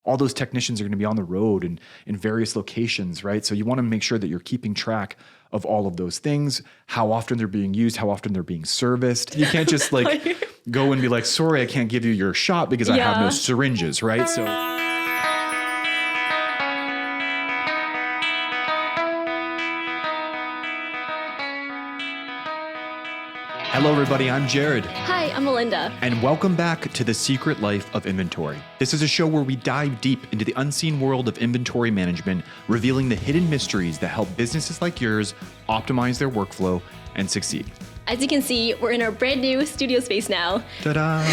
all those technicians are going to be on the road and in various locations, right? So you want to make sure that you're keeping track of all of those things, how often they're being used, how often they're being serviced. You can't just like go and be like, sorry, I can't give you your shot because I have no syringes, right? So hello, everybody. I'm Jared. Hi, I'm Melinda. And welcome back to The Secret Life of Inventory. This is a show where we dive deep into the unseen world of inventory management, revealing the hidden mysteries that help businesses like yours optimize their workflow and succeed. As you can see, we're in our brand new studio space now. Ta-da!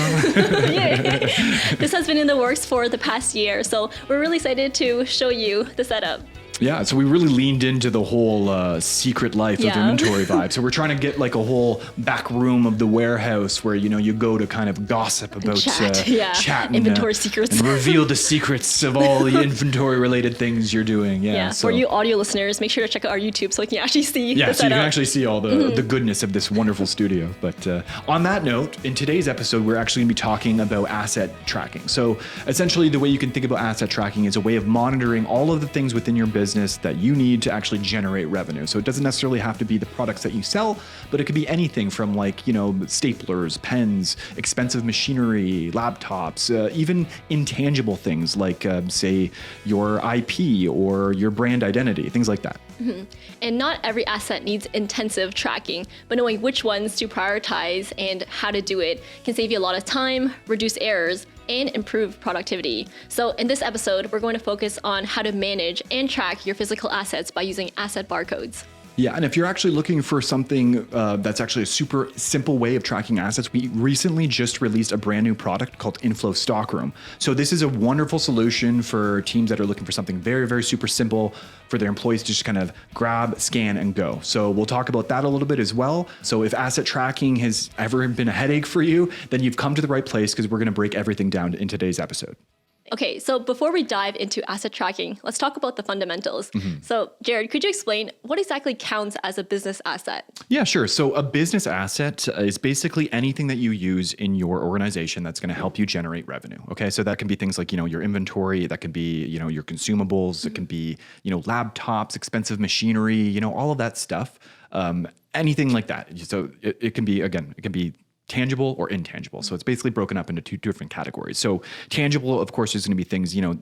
This has been in the works for the past year, so we're really excited to show you the setup. Yeah, so we really leaned into the whole secret life of inventory vibe. So we're trying to get like a whole back room of the warehouse where, you know, you go to kind of gossip about chat and inventory secrets. And reveal the secrets of all the inventory related things you're doing. Yeah. So, for you audio listeners, make sure to check out our YouTube so you can actually see the so setup. you can actually see all the goodness of this wonderful studio. But on that note, in today's episode, we're actually going to be talking about asset tracking. So essentially the way you can think about asset tracking is a way of monitoring all of the things within your business that you need to actually generate revenue. So it doesn't necessarily have to be the products that you sell, but it could be anything from like, you know, staplers, pens, expensive machinery, laptops, even intangible things like say your IP or your brand identity, things like that. Mm-hmm. And not every asset needs intensive tracking, but knowing which ones to prioritize and how to do it can save you a lot of time, reduce errors, and improve productivity. So in this episode, we're going to focus on how to manage and track your physical assets by using asset barcodes. Yeah, and if you're actually looking for something that's actually a super simple way of tracking assets, we recently just released a brand new product called inFlow Stockroom. So this is a wonderful solution for teams that are looking for something very, very super simple for their employees to just kind of grab, scan, and go. So we'll talk about that a little bit as well. So if asset tracking has ever been a headache for you, then you've come to the right place because we're going to break everything down in today's episode. Okay, so before we dive into asset tracking, let's talk about the fundamentals. So Jared, could you explain what exactly counts as a business asset? Yeah, sure. So a business asset is basically anything that you use in your organization that's going to help you generate revenue. Okay, so that can be things like, you know, your inventory, that can be, you know, your consumables, it can be, you know, laptops, expensive machinery, you know, all of that stuff, anything like that. So it can be, again, it can be tangible or intangible. So it's basically broken up into two different categories. So tangible, of course, is going to be things, you know,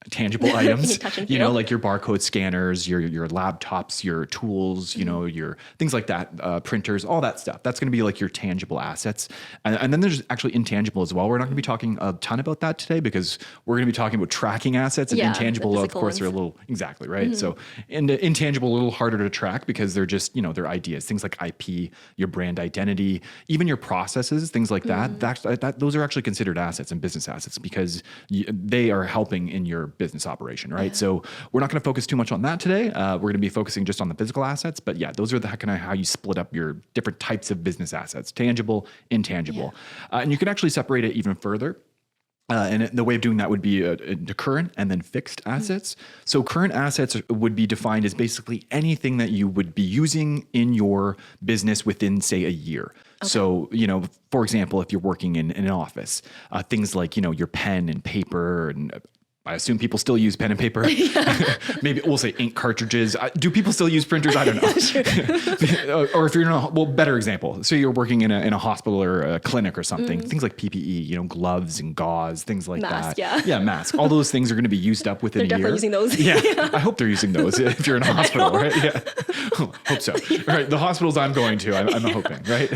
tangible items, you know, like your barcode scanners, your laptops, your tools, you know, your things like that, printers, all that stuff. That's going to be like your tangible assets. And then there's actually intangible as well. We're not going to be talking a ton about that today because we're going to be talking about tracking assets, and intangible, of course, are a little, exactly, right? So and intangible, a little harder to track because they're just, you know, they're ideas, things like IP, your brand identity, even your processes, things like that. Those are actually considered assets and business assets because they are helping in your business operation, right? So we're not going to focus too much on that today. We're going to be focusing just on the physical assets, but yeah, those are the kind of how you split up your different types of business assets: tangible, intangible, and you can actually separate it even further. And the way of doing that would be into current and then fixed assets. So current assets would be defined as basically anything that you would be using in your business within, say, a year. Okay. So, you know, for example, if you're working in an office, things like, you know, your pen and paper, and I assume people still use pen and paper. Maybe we'll say ink cartridges. Do people still use printers? I don't know. Or if you're in better example. So you're working in a hospital or a clinic or something. Things like PPE, you know, gloves and gauze, things like that. Yeah, mask. All those things are going to be used up within a year. They're definitely using those. Yeah, I hope they're using those if you're in a hospital, right? Yeah, hope so. Right, the hospitals I'm going to, I'm hoping, right?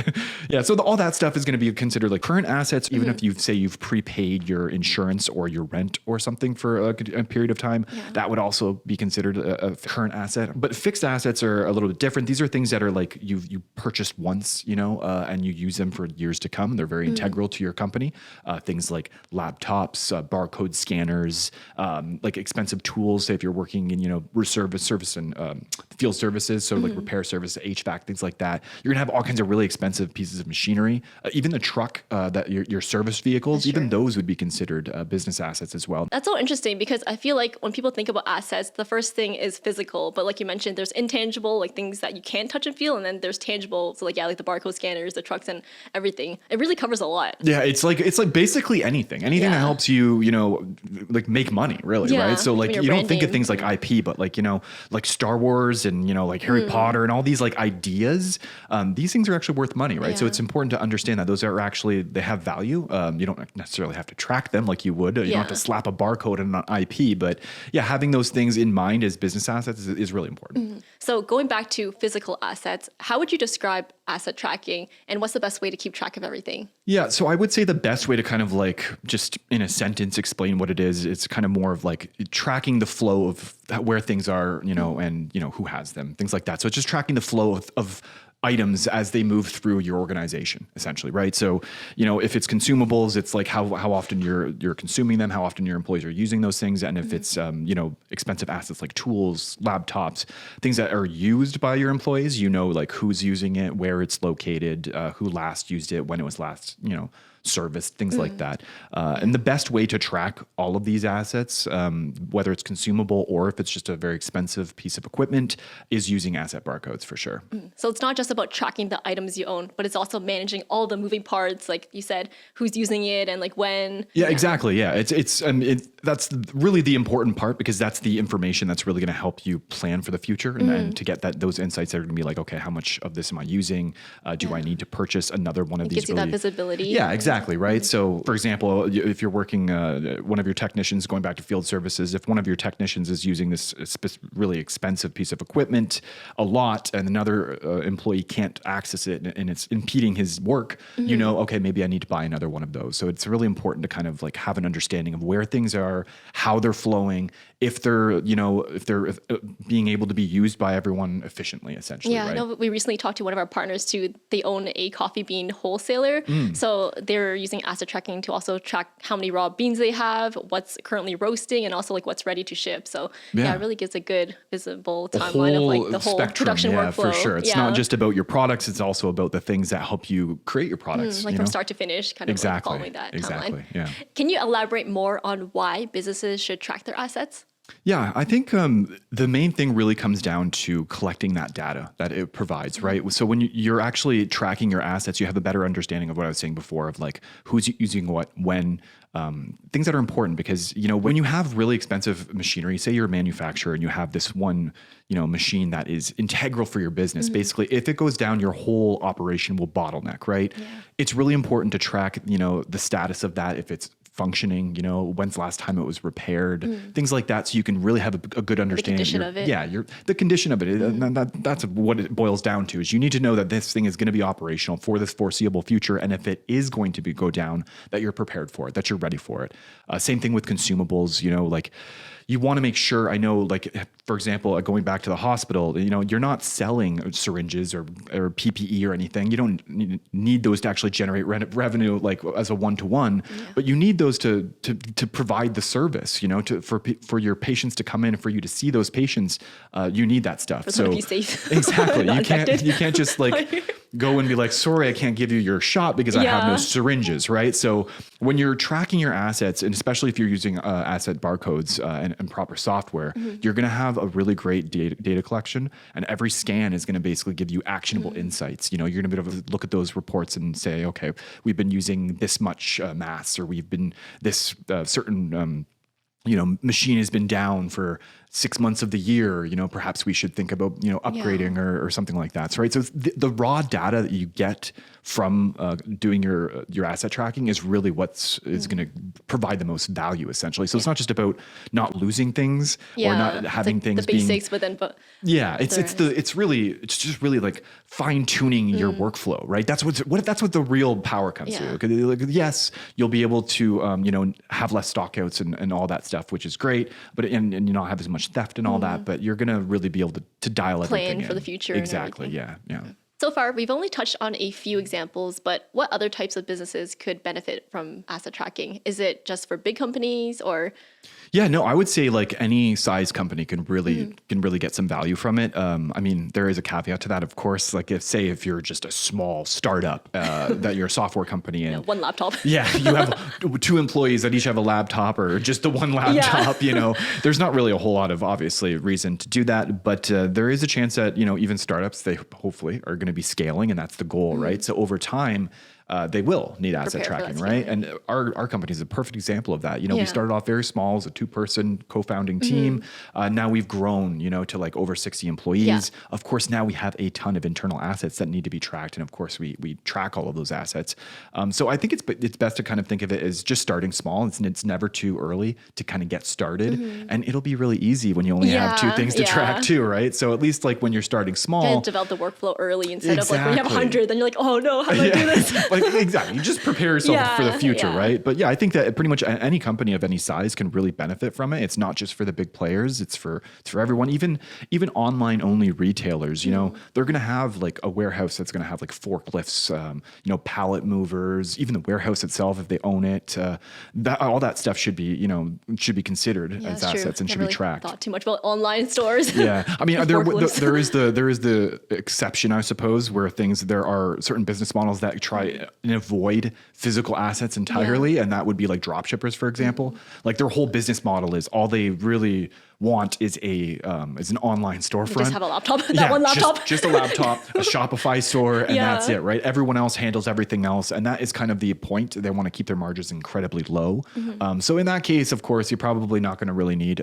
Yeah, so all that stuff is going to be considered like current assets, even if you've prepaid your insurance or your rent or something for a period of time, that would also be considered a current asset. But fixed assets are a little bit different. These are things that are like you purchased once, you know, and you use them for years to come. They're very integral to your company. Things like laptops, barcode scanners, like expensive tools. Say if you're working in, you know, service and field services, so like repair service, HVAC, things like that. You're gonna have all kinds of really expensive pieces of machinery. Even the truck, that your service vehicles, even those would be considered business assets as well. That's so interesting because I feel like when people think about assets, the first thing is physical. But like you mentioned, there's intangible, like things that you can't touch and feel. And then there's tangible. So like, yeah, like the barcode scanners, the trucks and everything. It really covers a lot. Yeah, it's like basically anything that helps you, like make money, really, Yeah, right? So like like when your you don't brand think of name. things like IP, but like like Star Wars and like Harry Potter and all these like ideas. These things are actually worth money, right? So Yeah. it's important to understand that those are actually they have value. You don't necessarily have to track them like you would. You don't have to slap a barcode on an IP, but yeah, having those things in mind as business assets is really important. So going back to physical assets, how would you describe asset tracking and what's the best way to keep track of everything? Yeah, so I would say the best way to kind of like just in a sentence explain what it is, it's kind of more of like tracking the flow of where things are, and who has them, things like that. So it's just tracking the flow of items as they move through your organization, essentially, right? So, if it's consumables, it's like how often you're consuming them, how often your employees are using those things, and if it's expensive assets like tools, laptops, things that are used by your employees, like who's using it, where it's located, who last used it, when it was last, serviced, things like that. And the best way to track all of these assets, whether it's consumable or if it's just a very expensive piece of equipment, is using asset barcodes for sure. So it's not just about tracking the items you own, but it's also managing all the moving parts, like you said, who's using it and like when. Yeah, exactly. Yeah, that's really the important part because that's the information that's really going to help you plan for the future and to get those insights that are going to be like, okay, how much of this am I using? Do I need to purchase another one of It these? gives you that visibility. Yeah, exactly. Right. So, for example, if you're working, one of your technicians going back to field services, if one of your technicians is using this really expensive piece of equipment a lot, and another employee can't access it, and it's impeding his work, okay, maybe I need to buy another one of those. So it's really important to kind of like have an understanding of where things are, how they're flowing, if they're being able to be used by everyone efficiently, essentially. Yeah, right? I know we recently talked to one of our partners too. They own a coffee bean wholesaler. So they're using asset tracking to also track how many raw beans they have, what's currently roasting, and also like what's ready to ship. So yeah, it really gives a good visible timeline of like the whole spectrum, production workflow. for sure. It's not just about your products, it's also about the things that help you create your products. Like from start to finish, kind of like following that timeline. Yeah. Can you elaborate more on why businesses should track their assets? Yeah, I think the main thing really comes down to collecting that data that it provides, right? So when you're actually tracking your assets, you have a better understanding of what I was saying before of like who's using what, when, things that are important because, when you have really expensive machinery, say you're a manufacturer and you have this one, machine that is integral for your business, basically, if it goes down, your whole operation will bottleneck, right? Yeah. It's really important to track, the status of that, if it's functioning, when's the last time it was repaired, things like that. So you can really have a good understanding. The condition of it. Yeah, the condition of it. That's what it boils down to is you need to know that this thing is going to be operational for this foreseeable future. And if it is going to go down, that you're prepared for it, that you're ready for it. Same thing with consumables, like you want to make sure, I know, like, for example, going back to the hospital, you're not selling syringes or PPE or anything. You don't need those to actually generate revenue, like as a one-to-one, but you need those to provide the service, for your patients to come in and for you to see those patients, you need that stuff. For them to be safe. Exactly. You can't just like go and be like, sorry, I can't give you your shot because I have no syringes, right? So when you're tracking your assets, and especially if you're using asset barcodes and proper software, you're going to have a really great data collection, and every scan is going to basically give you actionable insights. You're going to be able to look at those reports and say, okay, we've been using this much mass, or we've been this certain machine has been down for 6 months of the year, perhaps we should think about, upgrading or something like that. So, right. So the raw data that you get from doing your asset tracking is really is going to provide the most value, essentially. So it's not just about not losing things or not having things the basics, but it's just really like fine tuning your workflow, right? That's what the real power comes to. Like, yes, you'll be able to have less stockouts and all that stuff, which is great, but and you not have as much theft and all that, but you're going to really be able to dial everything in. Plan for the future. Exactly. Yeah. So far, we've only touched on a few examples, but what other types of businesses could benefit from asset tracking? Is it just for big companies or? Yeah, no, I would say like any size company can really get some value from it. I mean, there is a caveat to that, of course. Like if you're just a small startup, that you're a software company and One laptop. yeah, you have 2 employees that each have a laptop or just the one laptop, there's not really a whole lot of obviously reason to do that, but there is a chance that, even startups, they hopefully are going to be scaling, and that's the goal, right? So over time, they will need asset Prepare for tracking, that right? scaling. And our company is a perfect example of that. We Yeah. started off very small as a 2-person co-founding team. Now we've grown, to like over 60 employees. Yeah. Of course, now we have a ton of internal assets that need to be tracked. And of course, we track all of those assets. So I think it's best to kind of think of it as just starting small. It's never too early to kind of get started. And it'll be really easy when you only have 2 things to track too, right? So at least like when you're starting small. Kind of develop the workflow early instead of like when you have Exactly. 100, then you're like, oh no, how do I do this? Like exactly. You just prepare yourself for the future, yeah. right? But yeah, I think that pretty much any company of any size can really benefit from it. It's not just for the big players; it's for everyone. Even online only retailers, they're going to have like a warehouse that's going to have like forklifts, pallet movers, even the warehouse itself if they own it. All that stuff should be considered as That's true. assets and should Never be tracked. Thought too much about online stores. Yeah, I mean, there Forklifts. there is the exception, I suppose, where there are certain business models that try and avoid physical assets entirely, and that would be like drop shippers, for example. Like their whole business model is all they really want is an online storefront. Just have a laptop. That one laptop. Just a laptop, a Shopify store, and Yeah. that's it, right? Everyone else handles everything else, and that is kind of the point. They want to keep their margins incredibly low. So in that case, of course, you're probably not going to really need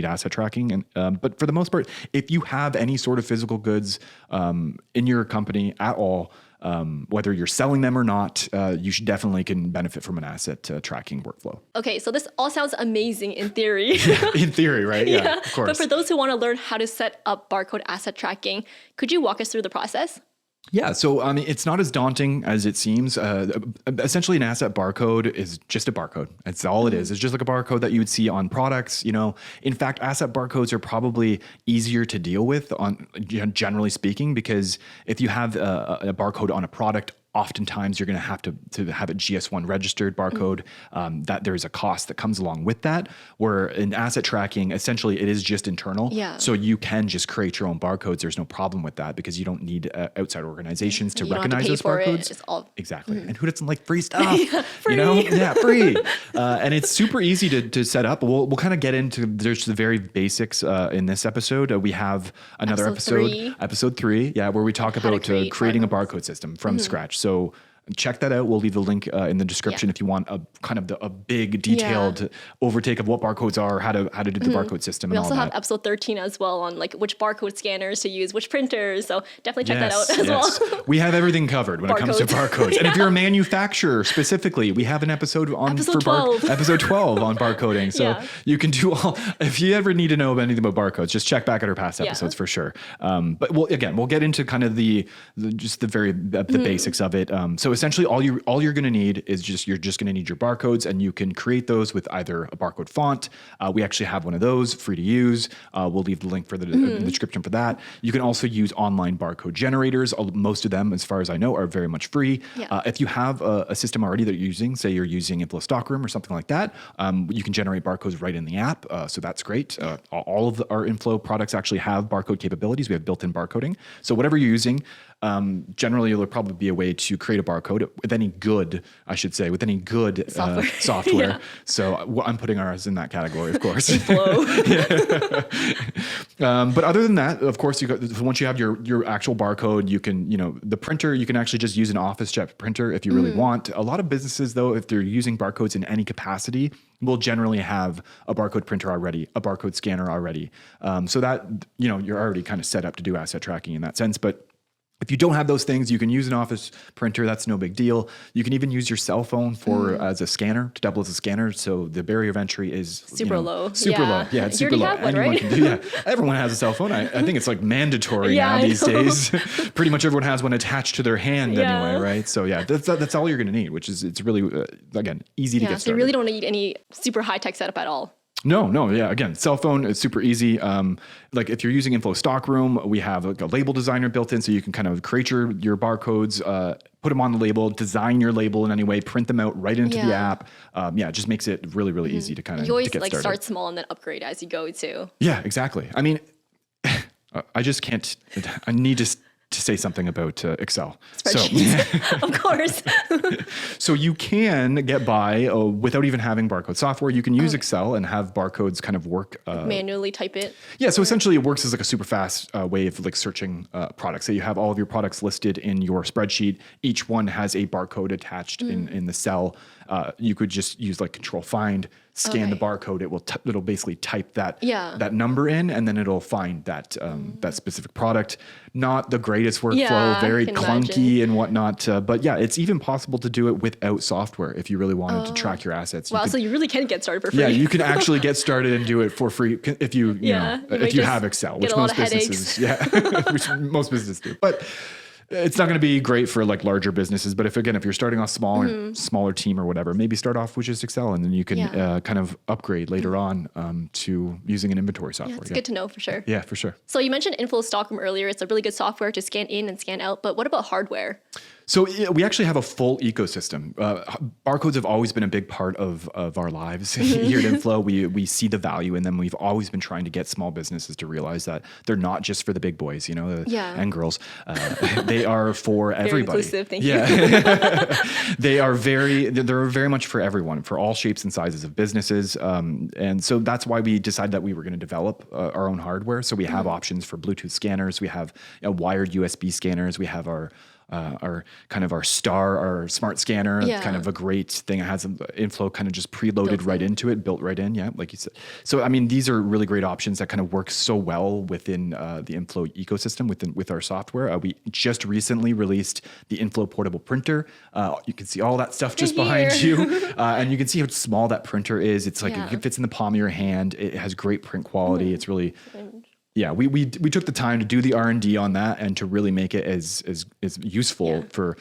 asset tracking. And but for the most part, if you have any sort of physical goods in your company at all, whether you're selling them or not, you should definitely can benefit from an asset tracking workflow. Okay, so this all sounds amazing in theory. In theory, right? Yeah, of course. But for those who want to learn how to set up barcode asset tracking, could you walk us through the process? Yeah, so I mean, it's not as daunting as it seems. Essentially, an asset barcode is just a barcode. That's all it is. It's just like a barcode that you would see on products. In fact, asset barcodes are probably easier to deal with, generally speaking, because if you have a barcode on a product, oftentimes you're going to have to have a GS1 registered barcode, that there's a cost that comes along with that, where in asset tracking, essentially it is just internal. Yeah. So you can just create your own barcodes. There's no problem with that because you don't need outside organizations to You don't have to recognize pay those for it. barcodes. It's all Exactly. And who doesn't like free stuff? free. Yeah, free. And it's super easy to set up. We'll kind of get into there's the very basics in this episode. We have another episode 3, where we talk about create creating a barcodes. barcode system from scratch. So check that out. We'll leave the link in the description if you want a kind of a big detailed overtake of what barcodes are, how to do the barcode system, We and all also that. have episode 13 as well on like which barcode scanners to use, which printers. So definitely check that out as well. We have everything covered when it comes to barcodes. And if you're a manufacturer specifically, we have an episode on Episode 12. episode 12 on barcoding. So Yeah. you can do if you ever need to know anything about barcodes, just check back at our past episodes for sure. But we'll get into kind of the basics of it. So essentially all you're going to need is you're just going to need your barcodes, and you can create those with either a barcode font. We actually have one of those free to use. We'll leave the link for the description for that. You can also use online barcode generators. Most of them, as far as I know, are very much free. Yeah. If you have a system already that you're using, say you're using inFlow Stockroom or something like that, you can generate barcodes right in the app. So that's great. All of our inFlow products actually have barcode capabilities. We have built-in barcoding. So whatever you're using, generally there'll probably be a way to create a barcode with any good software. Yeah. So I'm putting ours in that category, of course. Flow. But other than that, of course, once you have your actual barcode, you can, the printer, you can actually just use an office jet printer if you really want. A lot of businesses, though, if they're using barcodes in any capacity, will generally have a barcode printer already, a barcode scanner already. So that, you're already kind of set up to do asset tracking in that sense. But if you don't have those things, you can use an office printer. That's no big deal. You can even use your cell phone as a scanner, to double as a scanner. So the barrier of entry is Super low. Super low. Yeah, it's You super already low. have one, Anyone right? can do. Yeah, everyone has a cell phone. I think it's like mandatory Yeah, now I these know. days. Pretty much everyone has one attached to their hand anyway, right? So yeah, that's all you're going to need, which is it's really again easy to get So you started. really don't need any super high tech setup at all. No, yeah. Again, cell phone is super easy. Like if you're using inFlow Stockroom, we have like a label designer built in, so you can kind of create your barcodes, put them on the label, design your label in any way, print them out right into the app. It just makes it really, really easy to kind of You always get like started. start small and then upgrade as you go too. Yeah, exactly. I mean, I just can't. I need to say something about Excel. Spreadsheets. Of course. So you can get by without even having barcode software. You can use Excel and have barcodes kind of work. Manually type it. Yeah, so essentially it works as like a super fast way of like searching products. So you have all of your products listed in your spreadsheet. Each one has a barcode attached in the cell. You could just use like Control Find, scan the barcode. It'll basically type that number in, and then it'll find that that specific product. Not the greatest workflow, very clunky and whatnot. But yeah, it's even possible to do it without software if you really wanted to track your assets. Wow, so you really can get started for free. Yeah, you can actually get started and do it for free if you if you have Excel, which most businesses which most businesses do. But it's not going to be great for like larger businesses, but if you're starting off smaller team or whatever, maybe start off with just Excel, and then you can kind of upgrade later on to using an inventory software. It's good to know for sure. Yeah, for sure. So you mentioned inFlow Stockroom earlier. It's a really good software to scan in and scan out, but what about hardware? So we actually have a full ecosystem. Barcodes have always been a big part of our lives here at inFlow. We see the value in them. We've always been trying to get small businesses to realize that they're not just for the big boys, and girls. They are for everybody. Very inclusive, thank you. They're very much for everyone, for all shapes and sizes of businesses. And so that's why we decided that we were going to develop our own hardware. So we have options for Bluetooth scanners. We have wired USB scanners. We have our smart scanner, kind of a great thing. It has inFlow kind of just preloaded right into it, built right in. Yeah, like you said. So, I mean, these are really great options that kind of work so well within the inFlow ecosystem with our software. We just recently released the inFlow portable printer. You can see all that stuff just behind you. And you can see how small that printer is. It's like it fits in the palm of your hand. It has great print quality. It's really... Yeah, we took the time to do the R&D on that and to really make it as useful for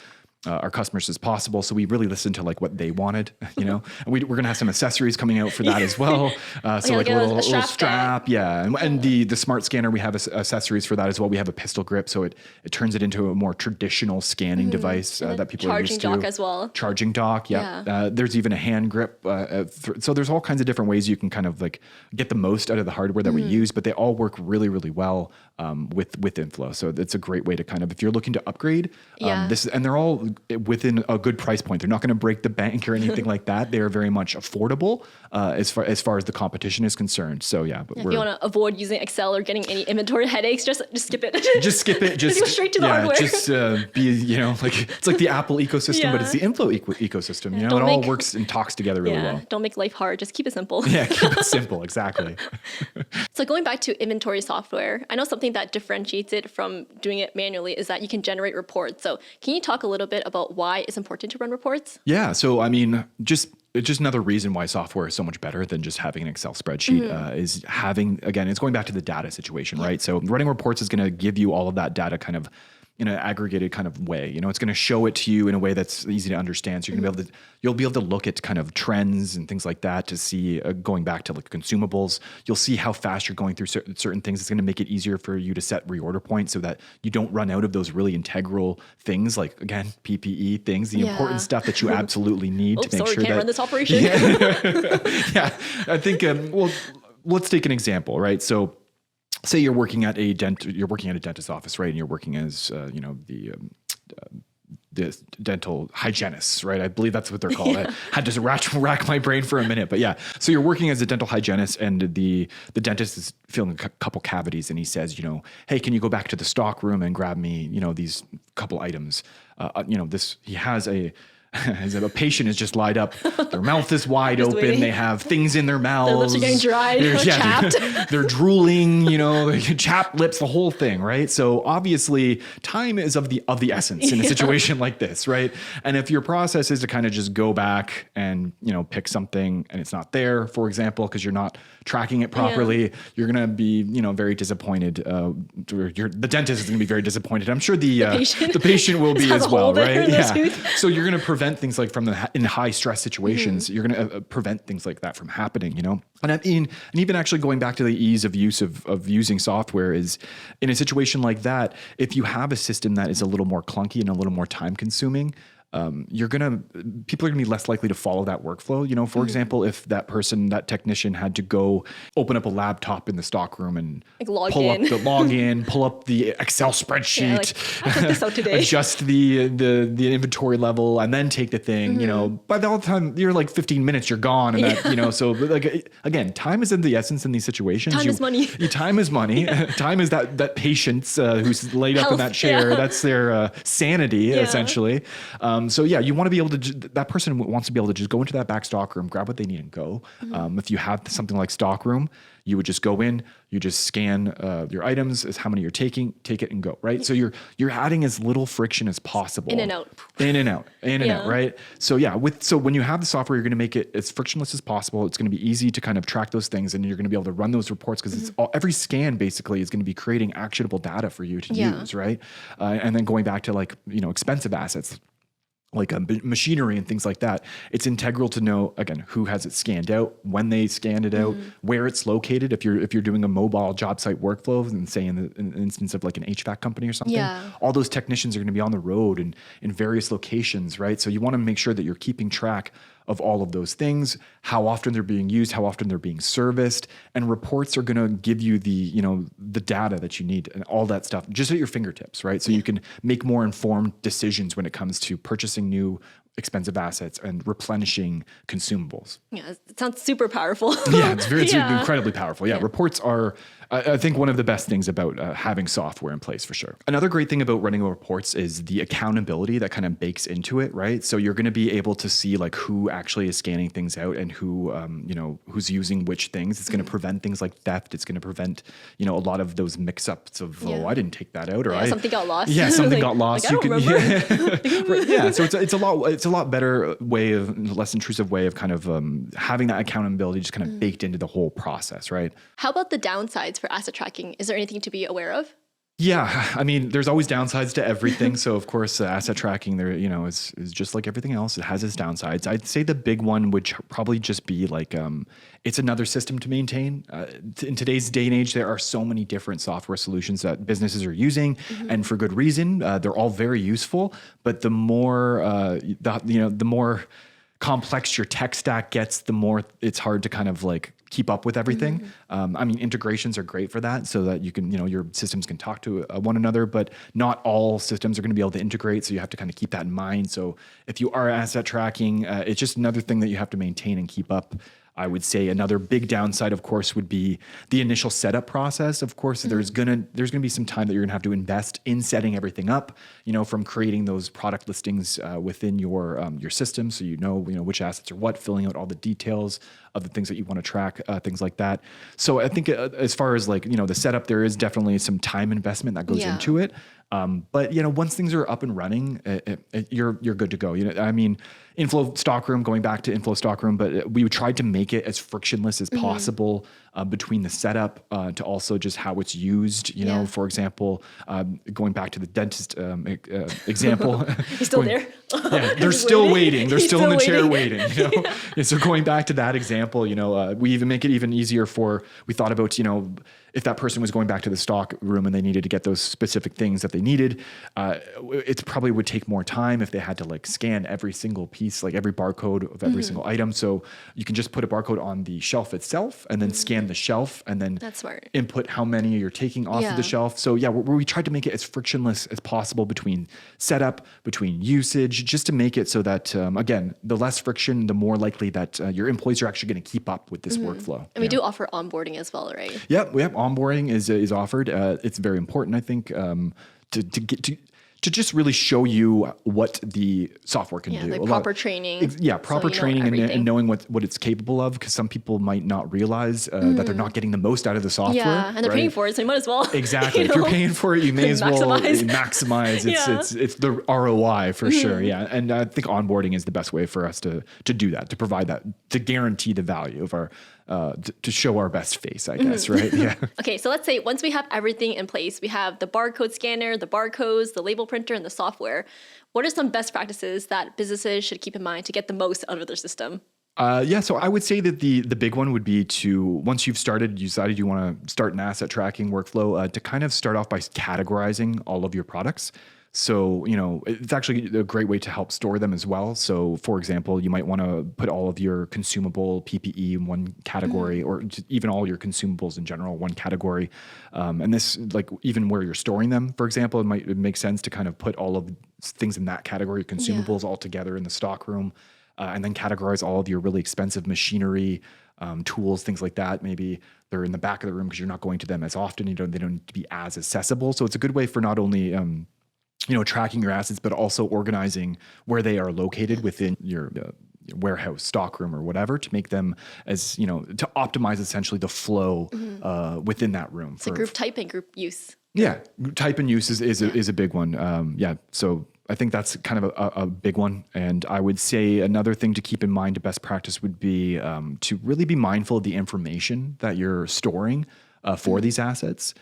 our customers as possible. So we really listened to like what they wanted, and we're going to have some accessories coming out for that as well. So like a little strap. Yeah. And the smart scanner, we have accessories for that as well. We have a pistol grip. So it turns it into a more traditional scanning device that people are used to. Charging dock as well. Charging dock. Yeah. There's even a hand grip. So there's all kinds of different ways you can kind of like get the most out of the hardware that we use, but they all work really, really well with inFlow. So it's a great way to kind of, if you're looking to upgrade, and they're all within a good price point. They're not going to break the bank or anything like that. They are very much affordable as far as the competition is concerned. So if you want to avoid using Excel or getting any inventory headaches, just skip it. Just skip it. Just go straight to the hardware. Just be like it's like the Apple ecosystem, but it's the inFlow ecosystem. It all works and talks together really well. Don't make life hard. Just keep it simple. Yeah, keep it simple. Exactly. So going back to inventory software, I know something that differentiates it from doing it manually is that you can generate reports. So can you talk a little bit about why it's important to run reports? Yeah. So, I mean, it's just another reason why software is so much better than just having an Excel spreadsheet is having, again, it's going back to the data situation, right? So running reports is going to give you all of that data kind of in an aggregated kind of way. It's going to show it to you in a way that's easy to understand. So you'll be able to look at kind of trends and things like that to see, going back to like consumables, you'll see how fast you're going through certain things. It's going to make it easier for you to set reorder points so that you don't run out of those really integral things, like again, PPE things, the important stuff that you absolutely need to make sure can't that run this operation. Yeah, I think, let's take an example, right? So say you're working at a dentist's office, right? And you're working as, the dental hygienist, right? I believe that's what they're called. I had to rack my brain for a minute, but yeah. So you're working as a dental hygienist, and the dentist is feeling a couple cavities, and he says, hey, can you go back to the stock room and grab me, these couple items? He has a patient is just lied up. Their mouth is wide open. Waiting. They have things in their mouths. Their lips are getting dried or chapped. They're drooling, chapped lips, the whole thing, right? So obviously time is of the essence in a situation like this, right? And if your process is to kind of just go back and, pick something and it's not there, for example, because you're not tracking it properly, you're going to be, very disappointed. The dentist is going to be very disappointed. I'm sure the patient will be as well, right? Yeah. So you're going to prevent things like in high stress situations, you're going to prevent things like that from happening, And even actually going back to the ease of use of using software is in a situation like that, if you have a system that is a little more clunky and a little more time consuming, people are gonna be less likely to follow that workflow. For example, if that technician had to go open up a laptop in the stockroom and log in, pull up the Excel spreadsheet, adjust the inventory level, and then take the thing. By the time you're like 15 minutes, you're gone, and that so like again, time is in the essence in these situations. Time is money. Time is money. Time is that patient's who's laid up in that chair. That's their sanity essentially. So yeah, you want to be able to, that person wants to be able to just go into that back stock room, grab what they need and go. If you have something like Stockroom, you would just go in, you just scan your items as how many you're taking, take it and go, right? So you're adding as little friction as possible. In and out, right? So yeah, when you have the software, you're going to make it as frictionless as possible. It's going to be easy to kind of track those things, and you're going to be able to run those reports because every scan basically is going to be creating actionable data for you to use, right? And then going back to like, expensive assets, like machinery and things like that, it's integral to know, again, who has it scanned out, when they scanned it out, where it's located. If you're doing a mobile job site workflow, and say in an instance of like an HVAC company or something, all those technicians are going to be on the road and in various locations, right? So you want to make sure that you're keeping track of all of those things, how often they're being used, how often they're being serviced, and reports are going to give you the data that you need and all that stuff just at your fingertips, right? So you can make more informed decisions when it comes to purchasing new expensive assets and replenishing consumables. Yeah, it sounds super powerful. It's incredibly powerful. Reports are, I think, one of the best things about having software in place for sure. Another great thing about running reports is the accountability that kind of bakes into it, right? So you're going to be able to see like who actually is scanning things out and who, who's using which things. It's going to prevent things like theft. It's going to prevent, a lot of those mix-ups of, I didn't take that out, or something got lost. Yeah, something got lost. Like, I don't remember. Right, yeah. So it's a lot better less intrusive way of kind of having that accountability just kind of baked into the whole process, right? How about the downsides for asset tracking? Is there anything to be aware of? Yeah, I mean, there's always downsides to everything. So of course, asset tracking there, is just like everything else. It has its downsides. I'd say the big one would probably just be like, it's another system to maintain. In today's day and age, there are so many different software solutions that businesses are using, and for good reason. They're all very useful, but the more, the more complex your tech stack gets, the more it's hard to kind of like keep up with everything. I mean, integrations are great for that, so that you can, your systems can talk to one another, but not all systems are going to be able to integrate. So you have to kind of keep that in mind. So if you are asset tracking, it's just another thing that you have to maintain and keep up. I would say another big downside, of course, would be the initial setup process. Of course, there's gonna be some time that you're gonna have to invest in setting everything up. From creating those product listings within your system, so which assets are what, filling out all the details of the things that you want to track, things like that. So I think as far as like the setup, there is definitely some time investment that goes into it. But once things are up and running, you're good to go. I mean, inFlow Stockroom, going back to inFlow Stockroom, but we tried to make it as frictionless as possible between the setup to also just how it's used. For example, going back to the dentist example. He's still there. Yeah, they're still waiting. They're still in the chair waiting. And so going back to that example, we even make it even easier we thought about, if that person was going back to the stock room and they needed to get those specific things that they needed, it probably would take more time if they had to like scan every single piece, like every barcode of every single item. So you can just put a barcode on the shelf itself and then scan the shelf and then that's smart. Input how many you're taking off of the shelf. So yeah, we tried to make it as frictionless as possible between setup, between usage, just to make it so that, again, the less friction, the more likely that your employees are actually going to keep up with this workflow. And we do offer onboarding as well, right? Yep. Onboarding is offered. It's very important, I think, to just really show you what the software can do. Like proper training. Proper training and knowing what it's capable of, because some people might not realize that they're not getting the most out of the software. Yeah, and they're paying for it, so you might as well. Exactly. If you're paying for it, you may as well maximize. It's the ROI for sure. Yeah, and I think onboarding is the best way for us to do that, to provide that, to guarantee the value of our to show our best face, I guess, right? Yeah. Okay, so let's say once we have everything in place, we have the barcode scanner, the barcodes, the label printer, and the software. What are some best practices that businesses should keep in mind to get the most out of their system? So I would say that the big one would be to, once you've decided you want to start an asset tracking workflow, to kind of start off by categorizing all of your products. So, it's actually a great way to help store them as well. So, for example, you might want to put all of your consumable PPE in one category, or just even all your consumables in general, one category. And this, like, even where you're storing them, for example, it make sense to kind of put all of things in that category, consumables all together in the stockroom, and then categorize all of your really expensive machinery, tools, things like that. Maybe they're in the back of the room because you're not going to them as often. They don't need to be as accessible. So it's a good way for not only tracking your assets, but also organizing where they are located within your warehouse, stockroom, or whatever, to make them as, to optimize essentially the flow within that room. So group type and group use. Yeah, type and use is a big one. So I think that's kind of a big one. And I would say another thing to keep in mind, a best practice would be to really be mindful of the information that you're storing for these assets.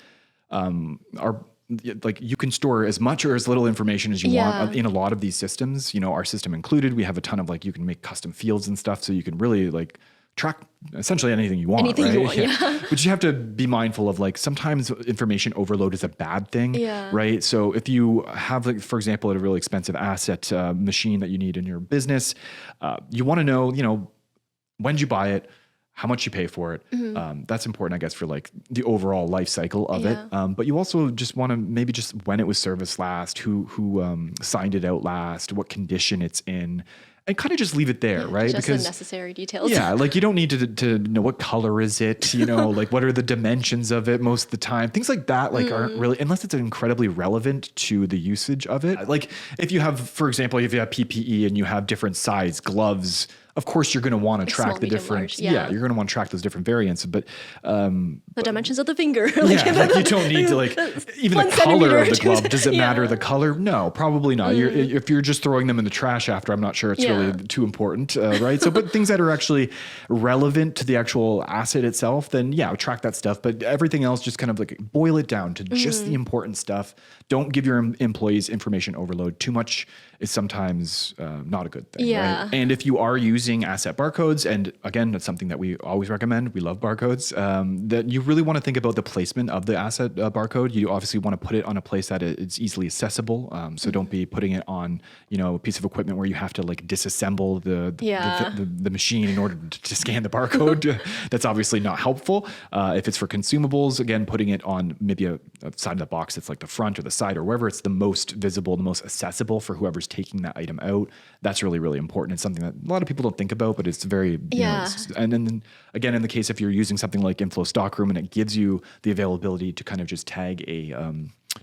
Like, you can store as much or as little information as you want in a lot of these systems, our system included. We have a ton of, like, you can make custom fields and stuff. So you can really, like, track essentially anything you want, right? You want, yeah. But you have to be mindful of, like, sometimes information overload is a bad thing, right? So if you have, like, for example, a really expensive asset machine that you need in your business, you want to know, when did you buy it? How much you pay for it. That's important, I guess, for, like, the overall life cycle of it. But you also just want to maybe just when it was serviced last, who signed it out last, what condition it's in, and kind of just leave it there, right? Just the necessary details. Yeah, like, you don't need to know what color is it, like, what are the dimensions of it most of the time. Things like that, like, aren't really, unless it's incredibly relevant to the usage of it. Like, if you have, for example, if you have PPE and you have different size gloves, of course, you're going to want to track small, the medium, different, large, yeah. You're going to want to track those different variants, but the dimensions of the finger. Like, you don't need to, like, even the color of the glove. Does it matter the color? No, probably not. If you're just throwing them in the trash after, I'm not sure it's really too important, right? So, but things that are actually relevant to the actual asset itself, then track that stuff. But everything else, just kind of, like, boil it down to just the important stuff. Don't give your employees information overload. Too much is sometimes not a good thing. Right? And if you are using asset barcodes, and again, that's something that we always recommend. We love barcodes. That you really want to think about the placement of the asset barcode. You obviously want to put it on a place that it's easily accessible. So don't be putting it on, a piece of equipment where you have to, like, disassemble the machine in order to scan the barcode. That's obviously not helpful. If it's for consumables, again, putting it on maybe a side of the box that's, like, the front or the side or wherever it's the most visible, the most accessible for whoever's taking that item out. That's really, really important. It's something that a lot of people don't think about, but it's very, and then again, in the case, if you're using something like inFlow Stockroom and it gives you the availability to kind of just tag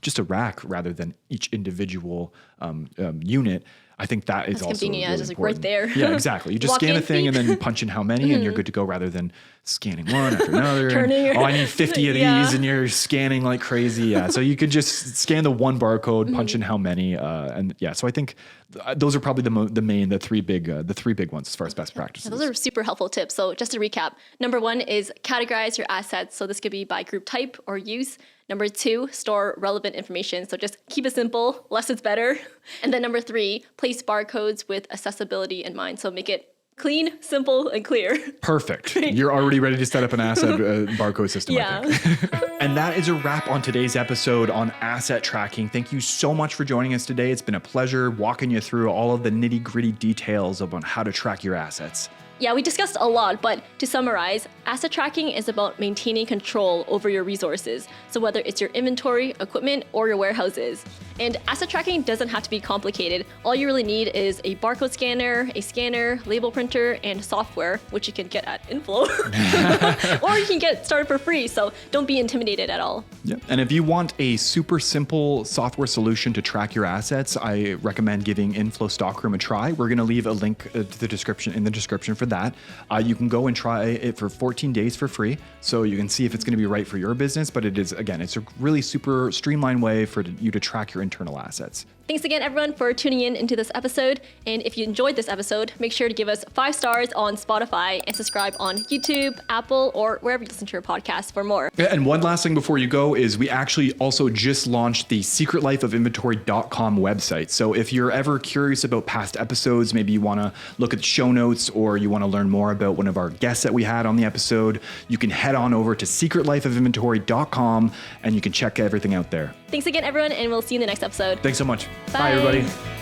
just a rack rather than each individual unit, I think that is also convenient. Really just, like, important. right there. Yeah, exactly. You just scan a thing and then punch in how many, and you're good to go, rather than scanning one after another. I need 50 of these, and you're scanning like crazy. Yeah, so you could just scan the one barcode, punch in how many, and so I think those are probably the three big ones as far as best practices. Those are super helpful tips. So just to recap, number 1 is categorize your assets. So this could be by group type or use. Number 2, store relevant information. So just keep it simple, less is better. And then number 3, place barcodes with accessibility in mind. So make it clean, simple, and clear. Perfect. You're already ready to set up an asset barcode system, I think. And that is a wrap on today's episode on asset tracking. Thank you so much for joining us today. It's been a pleasure walking you through all of the nitty-gritty details about how to track your assets. Yeah, we discussed a lot, but to summarize, asset tracking is about maintaining control over your resources. So whether it's your inventory, equipment, or your warehouses. And asset tracking doesn't have to be complicated. All you really need is a barcode scanner, a scanner, label printer, and software, which you can get at inFlow. Or you can get started for free, so don't be intimidated at all. Yeah. And if you want a super simple software solution to track your assets, I recommend giving inFlow Stockroom a try. We're going to leave a link to the description for that. You can go and try it for 14 days for free, so you can see if it's going to be right for your business. But it is, again, it's a really super streamlined way for you to track your internal assets. Thanks again, everyone, for tuning in into this episode. And if you enjoyed this episode, make sure to give us 5 stars on Spotify and subscribe on YouTube, Apple, or wherever you listen to your podcast for more. And one last thing before you go is we actually also just launched the secretlifeofinventory.com website. So if you're ever curious about past episodes, maybe you want to look at the show notes or you want to learn more about one of our guests that we had on the episode, you can head on over to secretlifeofinventory.com and you can check everything out there. Thanks again, everyone, and we'll see you in the next episode. Thanks so much. Bye. Bye everybody.